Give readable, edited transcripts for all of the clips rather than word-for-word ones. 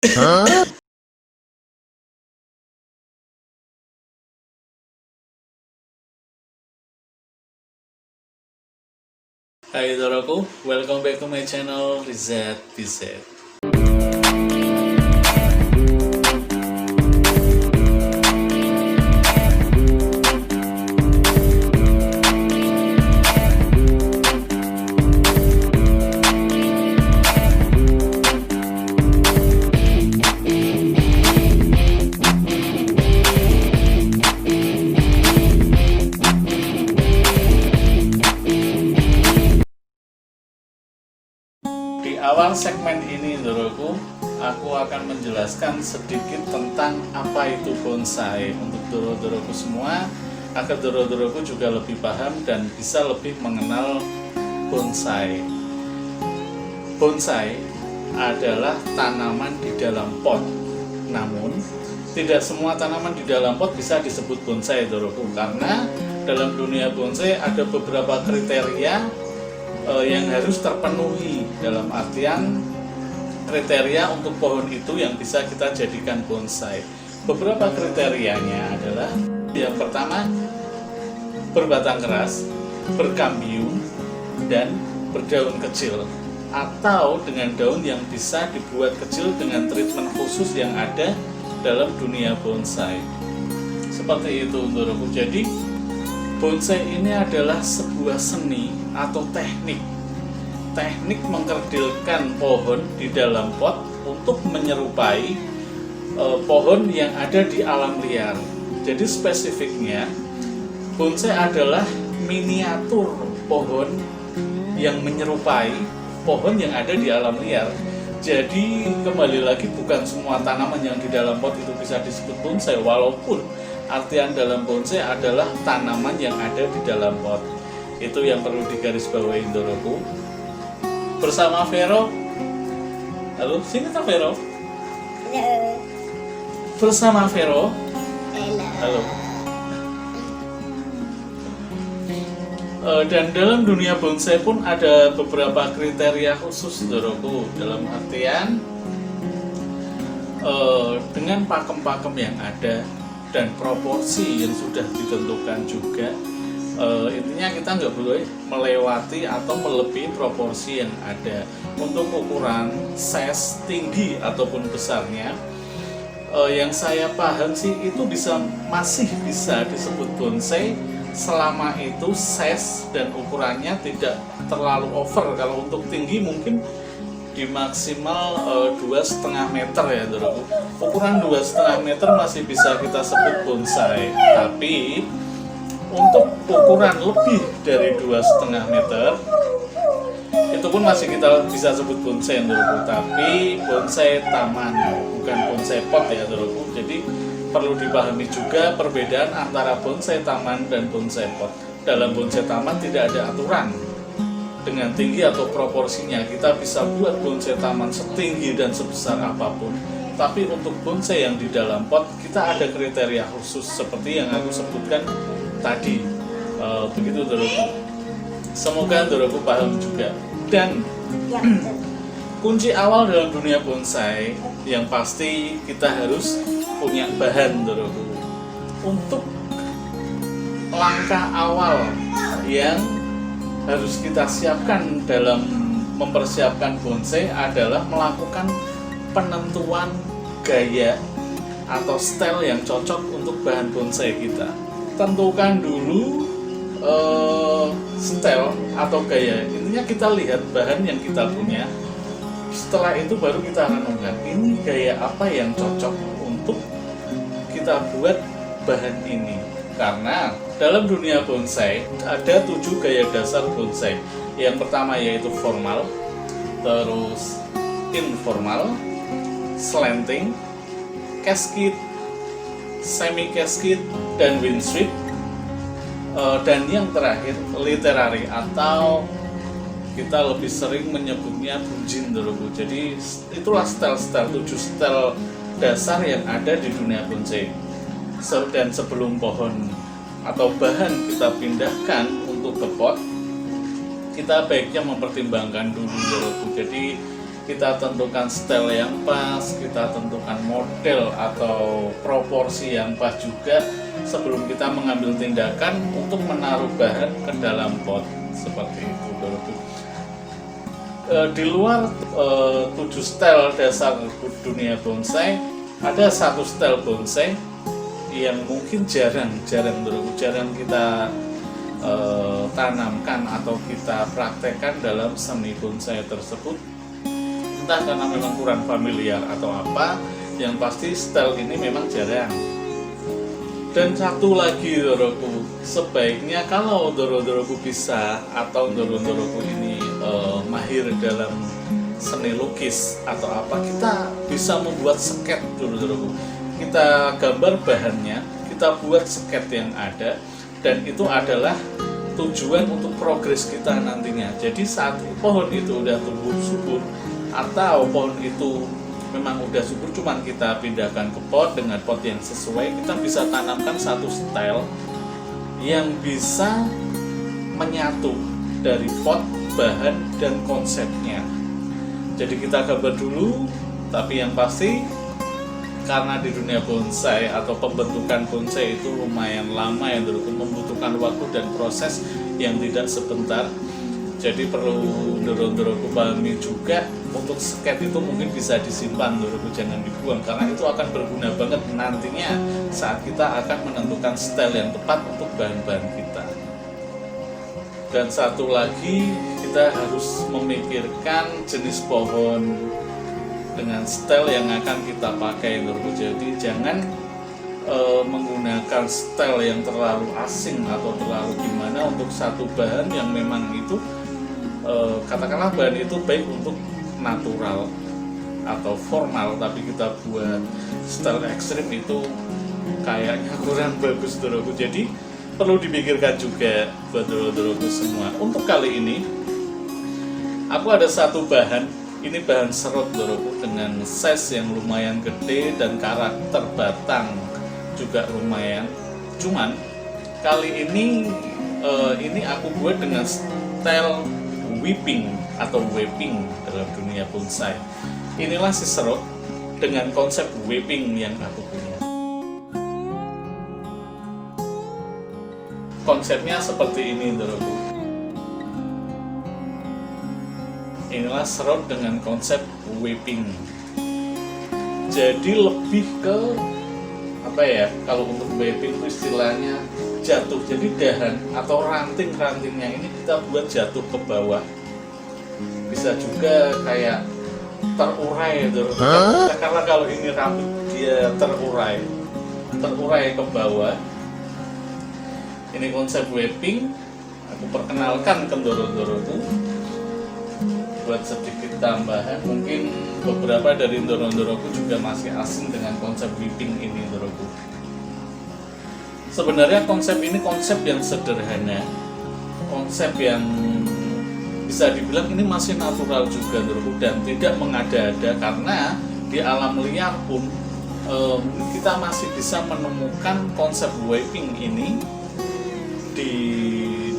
Hai saudaraku, welcome back to my channel Rizat BZ. Di awal segmen ini, saudaraku, aku akan menjelaskan sedikit tentang apa itu bonsai untuk saudara-saudaraku semua, agar saudara-saudaraku juga lebih paham dan bisa lebih mengenal bonsai. Bonsai adalah tanaman di dalam pot. Namun, tidak semua tanaman di dalam pot bisa disebut bonsai, saudaraku, karena dalam dunia bonsai ada beberapa kriteria yang harus terpenuhi, dalam artian kriteria untuk pohon itu yang bisa kita jadikan bonsai. Beberapa kriterianya adalah: yang pertama, berbatang keras, berkambium, dan berdaun kecil, atau dengan daun yang bisa dibuat kecil dengan treatment khusus yang ada dalam dunia bonsai. Seperti itu, saudaraku. Jadi bonsai ini adalah sebuah seni atau teknik mengkerdilkan pohon di dalam pot untuk menyerupai pohon yang ada di alam liar. Jadi spesifiknya, bonsai adalah miniatur pohon yang menyerupai pohon yang ada di alam liar. Jadi kembali lagi, bukan semua tanaman yang di dalam pot itu bisa disebut bonsai, walaupun artian dalam bonsai adalah tanaman yang ada di dalam pot. Itu yang perlu digarisbawahi, saudaraku. Bersama Vero. Halo, sini tak Vero? Halo. Bersama Vero. Halo. Dan dalam dunia bonsai pun ada beberapa kriteria khusus, saudaraku. Dalam artian dengan pakem-pakem yang ada dan proporsi yang sudah ditentukan juga. Intinya kita nggak boleh melewati atau melebihi proporsi yang ada. Untuk ukuran, size, tinggi ataupun besarnya, yang saya paham sih itu masih bisa disebut bonsai selama itu size dan ukurannya tidak terlalu over. Kalau untuk tinggi mungkin di maksimal 2,5 meter ya, saudaraku. Ukuran 2,5 meter masih bisa kita sebut bonsai. Tapi untuk ukuran lebih dari 2,5 meter itu pun masih kita bisa sebut bonsai, saudaraku. Tapi bonsai taman, bukan bonsai pot ya, saudaraku. Jadi perlu dipahami juga perbedaan antara bonsai taman dan bonsai pot. Dalam bonsai taman tidak ada aturan dengan tinggi atau proporsinya. Kita bisa buat bonsai taman setinggi dan sebesar apapun. Tapi untuk bonsai yang di dalam pot, kita ada kriteria khusus seperti yang aku sebutkan tadi. Begitu, saudaraku. Semoga saudaraku paham juga. Dan kunci awal dalam dunia bonsai yang pasti kita harus punya bahan, saudaraku. Untuk langkah awal yang harus kita siapkan dalam mempersiapkan bonsai adalah melakukan penentuan gaya atau style yang cocok untuk bahan bonsai kita. Tentukan dulu style atau gaya. Intinya kita lihat bahan yang kita punya. Setelah itu baru kita renungkan, ini gaya apa yang cocok untuk kita buat bahan ini. Karena dalam dunia bonsai ada 7 gaya dasar bonsai. Yang pertama yaitu formal, terus informal, slanting, casket, semi casket, dan wind sweep. Dan yang terakhir literary, atau kita lebih sering menyebutnya bujin, saudaraku. Jadi itulah style-style, 7 style dasar yang ada di dunia bonsai. Dan sebelum pohon atau bahan kita pindahkan untuk ke pot, kita baiknya mempertimbangkan dulu, saudaraku. Jadi kita tentukan style yang pas, kita tentukan model atau proporsi yang pas juga sebelum kita mengambil tindakan untuk menaruh bahan ke dalam pot seperti itu, Dorku. Di luar 7 style dasar dunia bonsai, ada satu style bonsai yang mungkin jarang kita tanamkan atau kita praktekkan dalam seni bonsai tersebut, entah karena memang kurang familiar atau apa. Yang pasti style ini memang jarang. Dan satu lagi, Doroku, sebaiknya kalau Doroku bisa atau Doroku ini mahir dalam seni lukis atau apa, kita bisa membuat sket dulu, Doroku. Kita gambar bahannya, kita buat sket yang ada, dan itu adalah tujuan untuk progres kita nantinya. Jadi saat pohon itu udah tumbuh subur atau pohon itu memang udah subur, cuman kita pindahkan ke pot dengan pot yang sesuai, kita bisa tanamkan satu style yang bisa menyatu dari pot, bahan, dan konsepnya. Jadi kita gambar dulu, tapi yang pasti karena di dunia bonsai atau pembentukan bonsai itu lumayan lama ya, membutuhkan waktu dan proses yang tidak sebentar. Jadi perlu Doroku pahami juga, untuk sket itu mungkin bisa disimpan, Doroku jangan dibuang, karena itu akan berguna banget nantinya saat kita akan menentukan style yang tepat untuk bahan-bahan kita. Dan satu lagi, kita harus memikirkan jenis pohon dengan style yang akan kita pakai, Doroku. Jadi jangan menggunakan style yang terlalu asing atau terlalu gimana untuk satu bahan yang memang itu katakanlah bahan itu baik untuk natural atau formal, tapi kita buat style ekstrim itu kayaknya kurang bagus, Doroku. Jadi perlu dipikirkan juga buat Doroku semua. Untuk kali ini aku ada satu bahan, ini bahan serut, Doroku, dengan size yang lumayan gede dan karakter batang juga lumayan. Cuman kali ini aku buat dengan style whipping atau wrapping dalam dunia bonsai. Inilah si serut dengan konsep wrapping yang aku punya. Konsepnya seperti ini, Doroku. Inilah serut dengan konsep wrapping. Jadi lebih ke apa ya, kalau untuk wrapping itu istilahnya jatuh. Jadi dahan atau ranting-rantingnya ini kita buat jatuh ke bawah. Bisa juga kayak terurai, karena kalau ini rambut dia terurai ke bawah. Ini konsep wrapping. Aku perkenalkan ke Doroku buat sedikit tambahan. Mungkin beberapa dari Doroku juga masih asing dengan konsep whipping ini, Doroku. Sebenarnya konsep ini konsep yang sederhana, konsep yang bisa dibilang ini masih natural juga, Doroku, dan tidak mengada-ada, karena di alam liar pun kita masih bisa menemukan konsep whipping ini di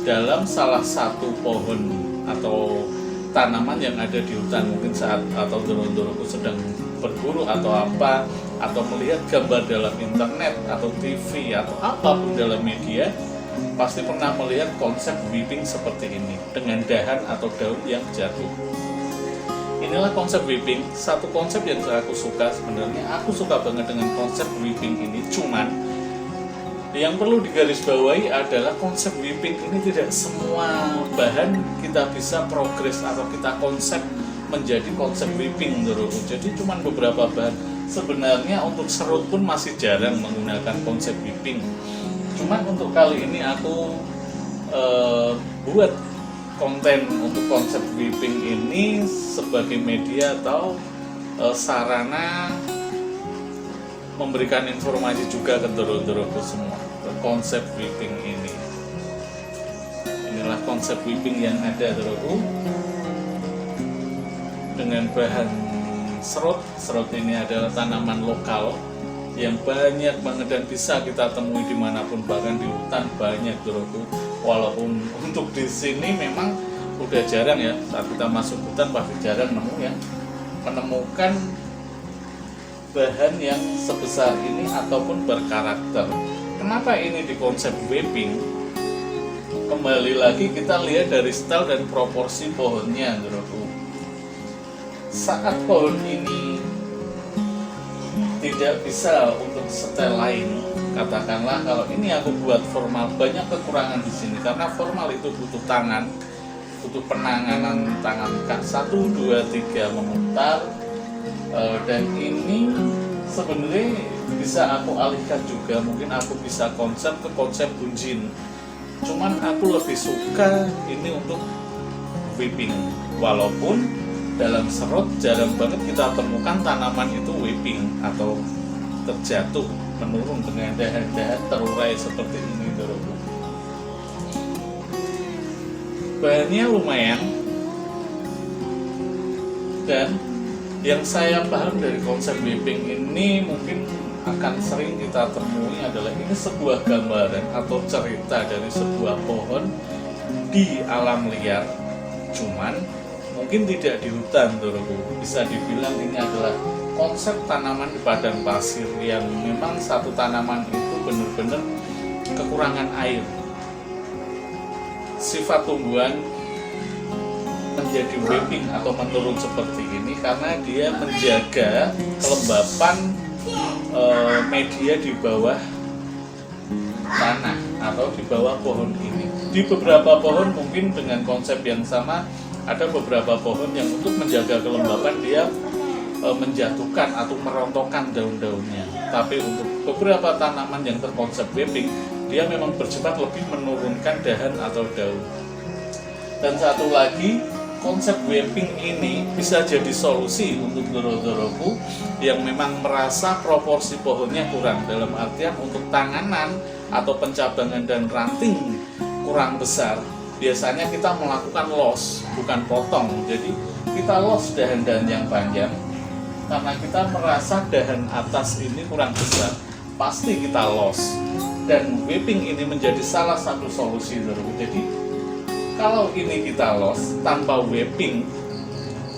dalam salah satu pohon atau tanaman yang ada di hutan. Mungkin saat atau Doroku sedang berburu atau apa, atau melihat gambar dalam internet atau TV atau apapun dalam media, pasti pernah melihat konsep whipping seperti ini dengan dahan atau daun yang jatuh. Inilah konsep whipping, satu konsep yang aku suka. Sebenarnya aku suka banget dengan konsep whipping ini. Cuman yang perlu digarisbawahi adalah konsep whipping ini tidak semua bahan kita bisa progres atau kita konsep menjadi konsep whipping, Doroku. Jadi cuman beberapa bahan. Sebenarnya untuk serut pun masih jarang menggunakan konsep whipping. Cuman untuk kali ini aku buat konten untuk konsep whipping ini sebagai media atau sarana memberikan informasi juga ke Doroku semua konsep whipping ini. Inilah konsep whipping yang ada, Doroku, dengan bahan serut. Serut ini adalah tanaman lokal yang banyak banget dan bisa kita temui dimanapun, bahkan di hutan banyak, Doroku. Walaupun untuk di sini memang udah jarang ya, saat kita masuk hutan pasti jarang nemu ya menemukan bahan yang sebesar ini ataupun berkarakter. Kenapa ini di konsep wrapping? Kembali lagi kita lihat dari style dan proporsi pohonnya, Saudaraku. Saat pohon ini tidak bisa untuk setel lain, katakanlah kalau ini aku buat formal, banyak kekurangan di sini karena formal itu butuh tangan, butuh penanganan tangan 1, 2, 3 memutar, dan ini sebenarnya bisa aku alihkan juga, mungkin aku bisa konsep ke konsep bunjin, cuman aku lebih suka ini untuk whipping, walaupun dalam serut jarang banget kita temukan tanaman itu whipping atau terjatuh menurun dengan dahan-dahan terurai seperti ini, Saudaraku. Bahannya lumayan, dan yang saya paham dari konsep whipping ini mungkin akan sering kita temui adalah ini sebuah gambaran atau cerita dari sebuah pohon di alam liar, cuman mungkin tidak di hutan, Saudaraku. Bisa dibilang ini adalah konsep tanaman di padang pasir yang memang satu tanaman itu benar-benar kekurangan air. Sifat tumbuhan menjadi whipping atau menurun seperti ini karena dia menjaga kelembapan media di bawah tanah atau di bawah pohon ini. Di beberapa pohon mungkin dengan konsep yang sama, ada beberapa pohon yang untuk menjaga kelembapan dia menjatuhkan atau merontokkan daun-daunnya. Tapi untuk beberapa tanaman yang terkonsep whipping, dia memang bersifat lebih menurunkan dahan atau daun. Dan satu lagi, konsep whipping ini bisa jadi solusi untuk doro-doroku yang memang merasa proporsi pohonnya kurang, dalam artian untuk tanganan atau pencabangan dan ranting kurang besar. Biasanya kita melakukan loss, bukan potong. Jadi kita loss dahan-dahan yang panjang karena kita merasa dahan atas ini kurang besar, pasti kita loss. Dan whipping ini menjadi salah satu solusi, Saudaraku. Jadi kalau ini kita loss tanpa whipping,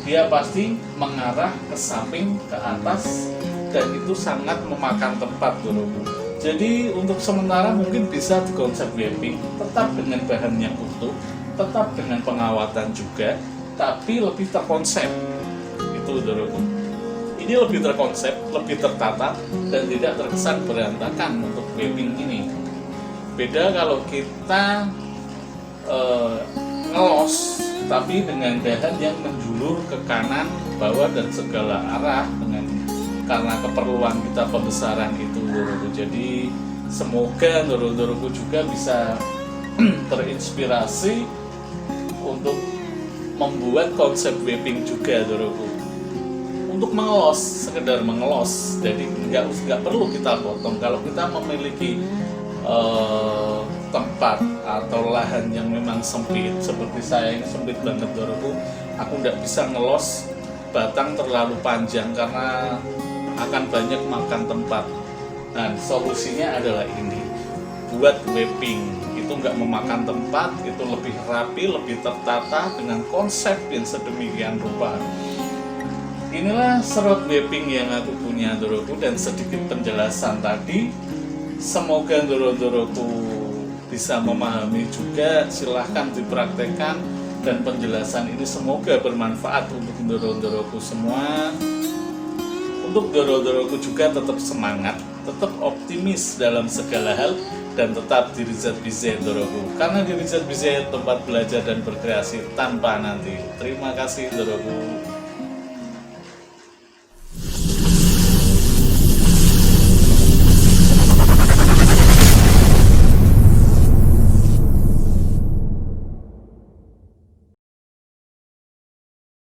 dia pasti mengarah ke samping, ke atas, dan itu sangat memakan tempat, Saudaraku. Jadi untuk sementara mungkin bisa di konsep whipping, tetap dengan bahan yang utuh, tetap dengan pengawatan juga, tapi lebih terkonsep. Itu, Saudaraku. Ini lebih terkonsep, lebih tertata, dan tidak terkesan berantakan untuk whipping ini. Beda kalau kita ngelos, tapi dengan dahan yang menjulur ke kanan, bawah, dan segala arah karena keperluan kita pembesaran itu, Saudaraku. Jadi semoga Saudaraku juga bisa terinspirasi untuk membuat konsep whipping juga, Saudaraku. Untuk mengelos, sekedar mengelos, jadi nggak perlu kita potong. Kalau kita memiliki tempat atau lahan yang memang sempit, seperti saya ini sempit banget, Saudaraku, aku nggak bisa ngelos batang terlalu panjang karena akan banyak makan tempat. Nah, solusinya adalah ini, buat whipping. Itu nggak memakan tempat, itu lebih rapi, lebih tertata dengan konsep yang sedemikian rupa. Inilah serut whipping yang aku punya, Saudaraku, dan sedikit penjelasan tadi. Semoga Saudaraku bisa memahami juga, silahkan dipraktekkan, dan penjelasan ini semoga bermanfaat untuk Saudaraku semua. Untuk Saudaraku juga tetap semangat, tetap optimis dalam segala hal, dan tetap di Rizat BZ, Saudaraku. Karena di Rizat BZ tempat belajar dan berkreasi tanpa nanti. Terima kasih, Saudaraku.